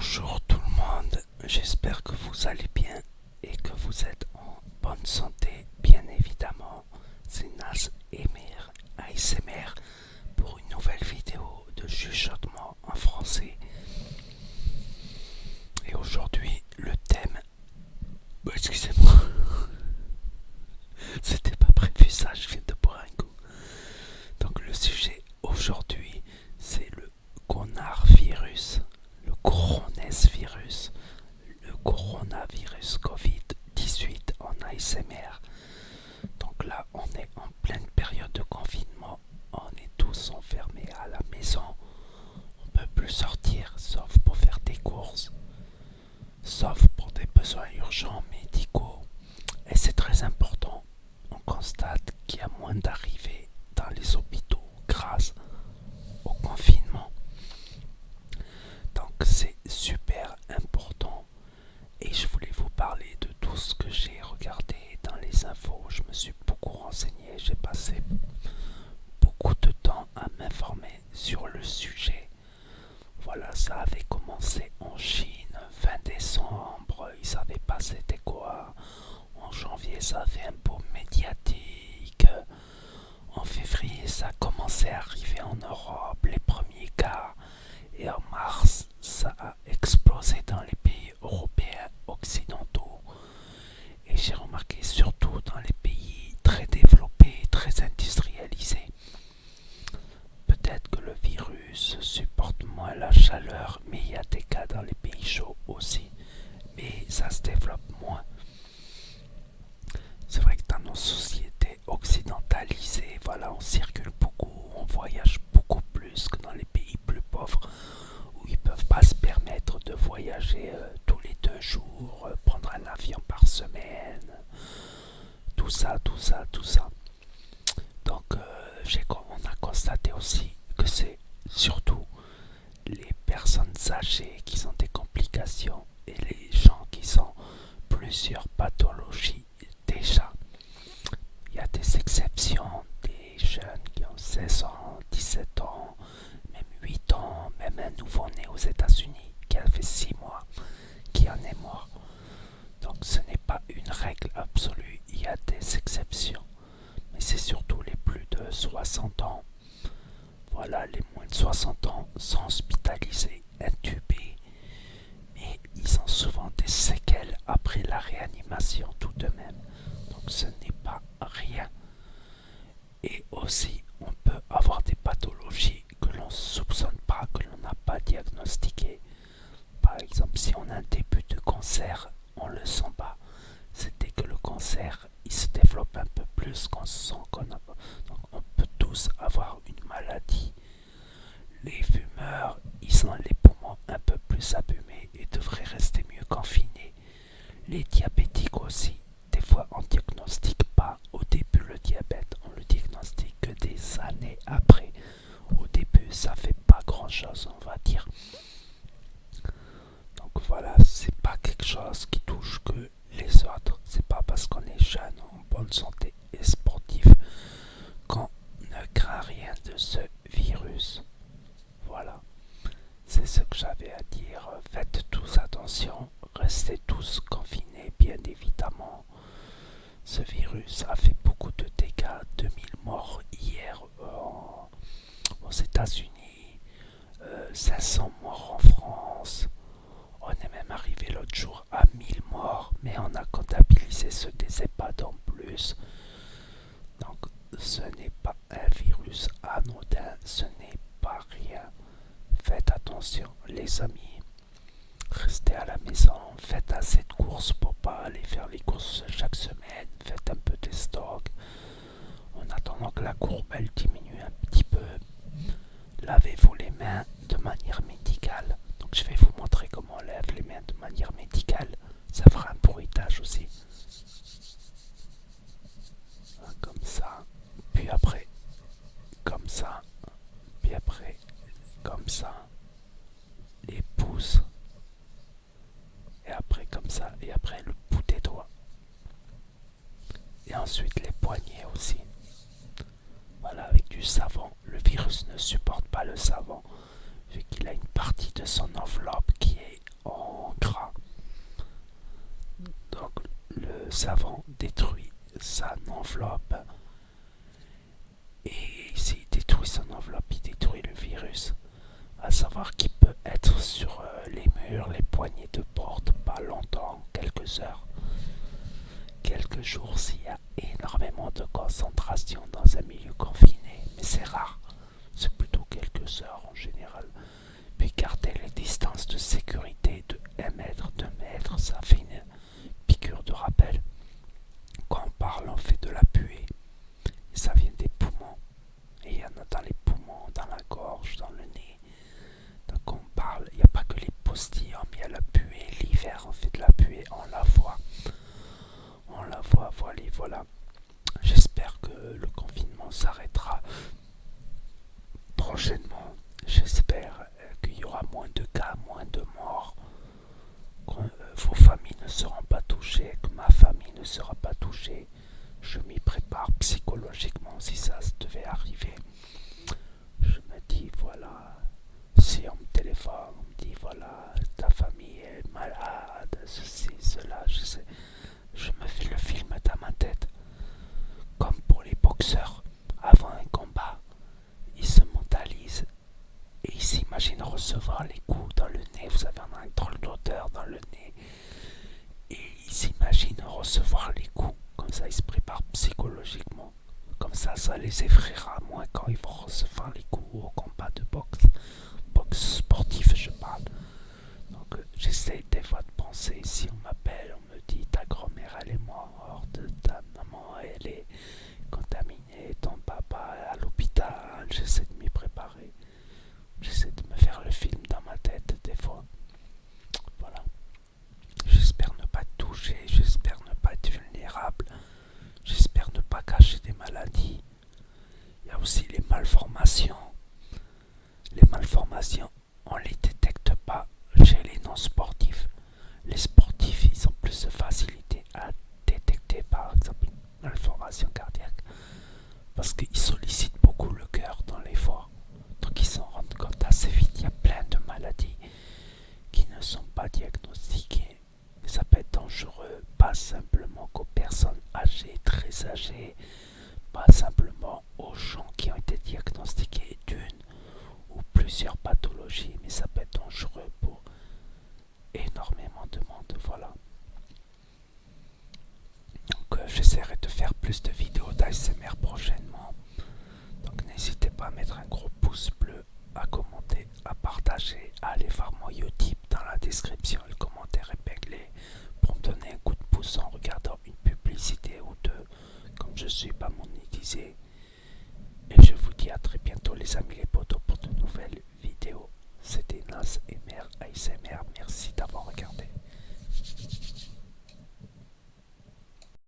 Bonjour tout le monde, j'espère que vous allez bien et que vous êtes en bonne santé, bien évidemment. C'est Nas Emir ASMR pour une nouvelle vidéo de chuchotement en français. Et aujourd'hui, le thème... excusez-moi, c'était pas prévu ça, je viens de boire un coup. Donc le sujet aujourd'hui, c'est le coronavirus, le coronavirus, le coronavirus Covid-18 en ASMR. Donc là, on est en pleine période de confinement, on est tous enfermés à la maison, on peut plus sortir sauf pour faire des courses, sauf pour des besoins urgents médicaux. Et c'est très important, on constate qu'il y a moins d'arrivées dans les hôpitaux grâce au confinement. Donc c'est super important et je voulais vous parler de tout ce que j'ai regardé dans les infos. Je me suis beaucoup renseigné, j'ai passé beaucoup de temps à m'informer sur le sujet. Voilà, ça avait commencé en Chine, fin décembre, ils savaient pas c'était quoi. En janvier, ça a fait un boom médiatique. En février, ça a commencé à arriver en Europe, les premiers cas. Et en mars, ça a explosé dans les pays européens occidentaux. Et j'ai remarqué surtout dans les pays très développés, très industrialisés. Peut-être que le virus supporte moins la chaleur, mais il y a des cas dans les pays chauds aussi. Mais ça se développe moins. C'est vrai que dans nos sociétés occidentalisées, voilà, on circule beaucoup, on voyage beaucoup plus que dans les pays plus pauvres où ils ne peuvent pas se permettre de voyager tous les 2 jours, prendre un avion par semaine, tout ça, tout ça, tout ça. Donc on a constaté aussi que c'est surtout les personnes âgées qui ont des complications et les gens qui ont plusieurs pathologies déjà. Il y a des exceptions, des jeunes qui ont 16 ans, 17 ans, même 8 ans, même un nouveau-né aux États-Unis qui a fait 6 mois, qui en est mort. Donc ce n'est pas une règle absolue, il y a des exceptions. Mais c'est surtout les plus de 60 ans. Voilà, les moins de 60 ans sont hospitalisés, intubés, mais ils ont souvent des séquelles après la réanimation tout de même. Donc ce n'est pas rien. Et aussi, on peut avoir des pathologies que l'on ne soupçonne pas, que l'on n'a pas diagnostiquées. Par exemple, si on a un début de cancer, on ne le sent pas. C'est dès que le cancer il se développe un peu plus qu'on sent qu'on a. Donc on peut tous avoir une maladie. Les fumeurs, ils ont les poumons un peu plus abîmés et devraient rester mieux confinés. Les diabétiques aussi. Des fois on ne diagnostique pas au début le diabète, on le diagnostique que des années après. Au début ça fait pas grand chose on va dire. Donc voilà, c'est pas quelque chose qui touche que les autres. C'est pas parce qu'on est jeune, en bonne santé et sportif qu'on ne craint rien de ce virus. Voilà, c'est ce que j'avais à dire. Faites tous attention, restez tous confinés, bien évidemment. Ce virus a fait beaucoup de dégâts, 2000 morts hier aux États-Unis, 500 morts en France. On est même arrivé l'autre jour à 1000 morts, mais on a comptabilisé ceux des EHPAD en plus. Donc ce n'est pas un virus anodin, ce n'est pas rien. Faites attention les amis, restez à la maison, faites assez de courses pour pas aller faire les courses chaque semaine, faites un peu de stock. En attendant que la courbe elle diminue un petit peu, lavez-vous les mains de manière médicale. Donc je vais vous montrer comment on lave les mains de manière médicale. Ça fera un bruitage aussi. Comme ça. Puis après, comme ça. Puis après, comme ça. Les pouces. Et après comme ça. Et après le bout des doigts. Et ensuite les poignets aussi. Voilà, avec du savon. Le virus ne supporte pas le savon, vu qu'il a une partie de son enveloppe qui est en gras. Donc le savon détruit sa enveloppe et s'il détruit son enveloppe, il détruit le virus. À savoir qu'il peut être sur les murs, les poignées de porte, pas longtemps, quelques heures, quelques jours s'il y a énormément de concentration dans un milieu confiné, mais c'est rare, c'est plutôt quelques heures en général. Puis garder les distances de sécurité de 1 mètre, 2 mètres, ça fait une piqûre de rappel. Quand on parle, on fait de la puée, et ça vient des poumons, et il y en a dans les poumons, dans la gorge, dans le nez. Donc on parle, il n'y a pas que les postillons, mais il y a la puée. L'hiver, on fait de la puée, on la voit. On la voit, voilà. J'espère que le confinement s'arrêtera prochainement. J'espère qu'il y aura moins de cas, moins de morts. Que vos familles ne seront pas touchées, que ma famille ne sera pas touchée. Je m'y prépare psychologiquement si ça devait arriver. Je me dis, voilà, si on me téléphone, on me dit, voilà, ta famille est malade, ceci, cela, je sais. Je me fais le film dans ma tête. Comme pour les boxeurs, avant un combat, ils se mentalisent et ils s'imaginent recevoir les coups dans le nez. Vous avez un drôle d'odeur dans le nez. Et ils s'imaginent recevoir les coups. Comme ça, ils se préparent psychologiquement. Comme ça les effraiera moins quand ils vont recevoir les coups au combat de boxe. Boxe sportif, je parle. Donc, j'essaie des fois de penser, si on m'appelle, on me dit ta grand-mère elle est morte, ta maman elle est contaminée, ton papa est à l'hôpital, j'essaie de m'y préparer. J'essaie de me faire le film dans ma tête des fois. Voilà. J'espère ne pas être touché, j'espère ne pas être vulnérable, j'espère ne pas cacher des maladies. Il y a aussi les malformations. Les malformations, on les détecte pas chez les non-sportifs. Les sportifs, ils ont plus de facilité à détecter par exemple une malformation cardiaque parce qu'ils sollicitent beaucoup le cœur dans l'effort. Donc ils s'en rendent compte assez vite. Il y a plein de maladies qui ne sont pas diagnostiquées. Mais ça peut être dangereux, pas simplement qu'aux personnes âgées, très âgées, pas simplement aux gens qui ont été diagnostiqués d'une ou plusieurs pathologies, mais ça peut être dangereux pour énormément de monde, voilà. Donc j'essaierai de faire plus de vidéos d'ASMR prochainement. Donc n'hésitez pas à mettre un gros pouce bleu, à commenter, à partager, à aller voir mon YouTube dans la description, le commentaire épinglé pour me donner un coup de pouce en regardant une publicité ou deux, comme je suis pas monétisé. Et je vous dis à très bientôt les amis les potos pour de nouvelles vidéos. C'était Nas et Mère ASMR.